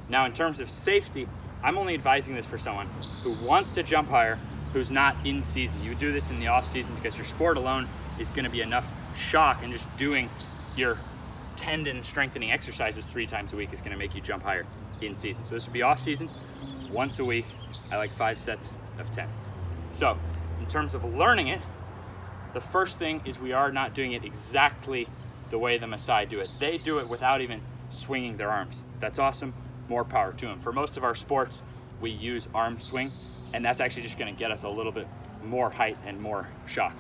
Now, in terms of safety, I'm only advising this for someone who wants to jump higher, who's not in season. You do this in the off season because your sport alone is gonna be enough shock, and just doing your tendon strengthening exercises 3 times a week is gonna make you jump higher in season. So this would be off season, once a week. I like 5 sets of 10. So in terms of learning it, the first thing is we are not doing it exactly the way the Maasai do it. They do it without even swinging their arms. That's awesome, more power to them. For most of our sports, we use arm swing, and that's actually just gonna get us a little bit more height and more shock.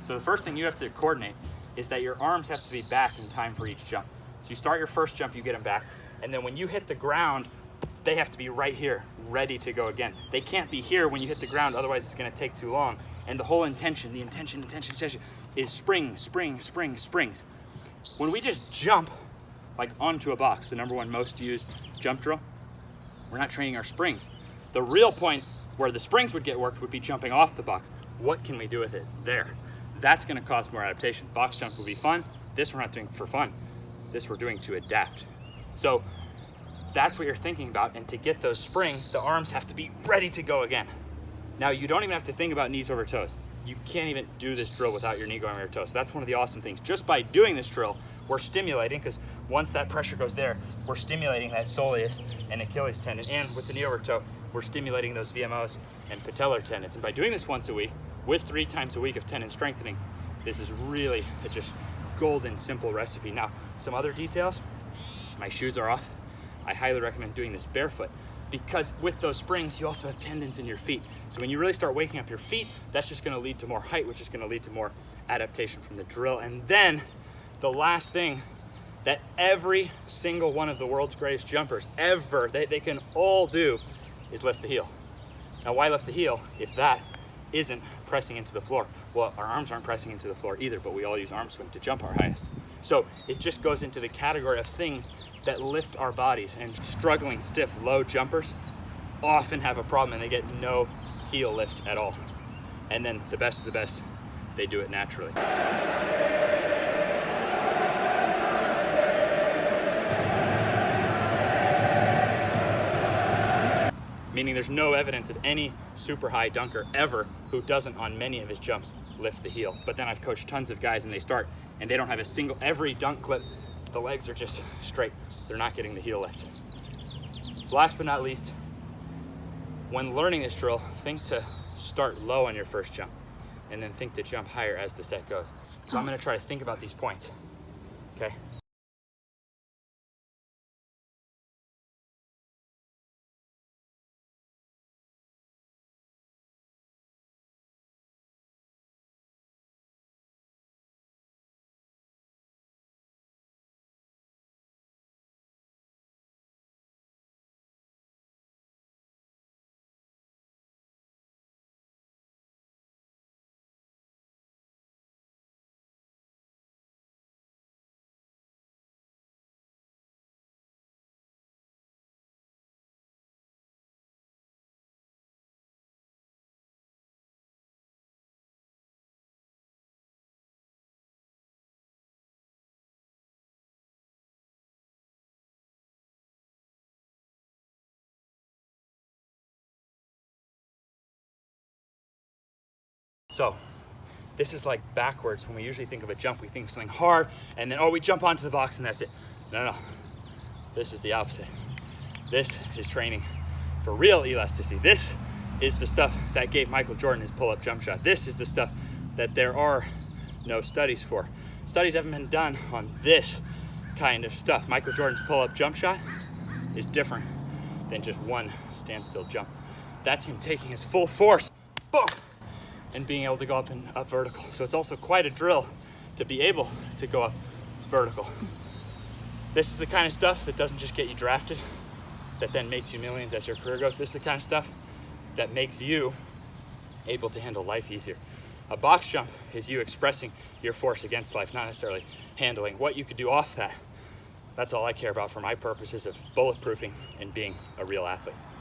So the first thing you have to coordinate is that your arms have to be back in time for each jump. So you start your first jump, you get them back, and then when you hit the ground, they have to be right here, ready to go again. They can't be here when you hit the ground, otherwise it's gonna take too long. And the whole intention is spring, spring, spring, springs. When we just jump like onto a box, the #1 most used jump drill, we're not training our springs. The real point where the springs would get worked would be jumping off the box. What can we do with it there? That's gonna cause more adaptation. Box jump will be fun. This we're not doing for fun. This we're doing to adapt. So that's what you're thinking about, and to get those springs, the arms have to be ready to go again. Now, you don't even have to think about knees over toes. You can't even do this drill without your knee going over your toes. So that's one of the awesome things. Just by doing this drill, we're stimulating, because once that pressure goes there, we're stimulating that soleus and Achilles tendon, and with the knee over toe, we're stimulating those VMOs and patellar tendons. And by doing this once a week, with 3 times a week of tendon strengthening, this is really a just golden simple recipe. Now, some other details, my shoes are off. I highly recommend doing this barefoot, because with those springs, you also have tendons in your feet. So when you really start waking up your feet, that's just gonna lead to more height, which is gonna lead to more adaptation from the drill. And then the last thing that every single one of the world's greatest jumpers ever, they can all do, is lift the heel. Now, why lift the heel if that isn't pressing into the floor? Well, our arms aren't pressing into the floor either, but we all use arm swing to jump our highest. So it just goes into the category of things that lift our bodies, and struggling stiff low jumpers often have a problem and they get no heel lift at all. And then the best of the best, they do it naturally. Meaning there's no evidence of any super high dunker ever who doesn't, on many of his jumps, lift the heel. But then I've coached tons of guys and they start and they don't have a single, every dunk clip, the legs are just straight. They're not getting the heel lift. Last but not least, when learning this drill, think to start low on your first jump and then think to jump higher as the set goes. So I'm gonna try to think about these points, okay? So this is like backwards. When we usually think of a jump, we think of something hard and then, oh, we jump onto the box and that's it. No. This is the opposite. This is training for real elasticity. This is the stuff that gave Michael Jordan his pull-up jump shot. This is the stuff that there are no studies for. Studies haven't been done on this kind of stuff. Michael Jordan's pull-up jump shot is different than just one standstill jump. That's him taking his full force, boom, and being able to go up and up vertical. So it's also quite a drill to be able to go up vertical. This is the kind of stuff that doesn't just get you drafted, that then makes you millions as your career goes. This is the kind of stuff that makes you able to handle life easier. A box jump is you expressing your force against life, not necessarily handling. What you could do off that, that's all I care about for my purposes of bulletproofing and being a real athlete.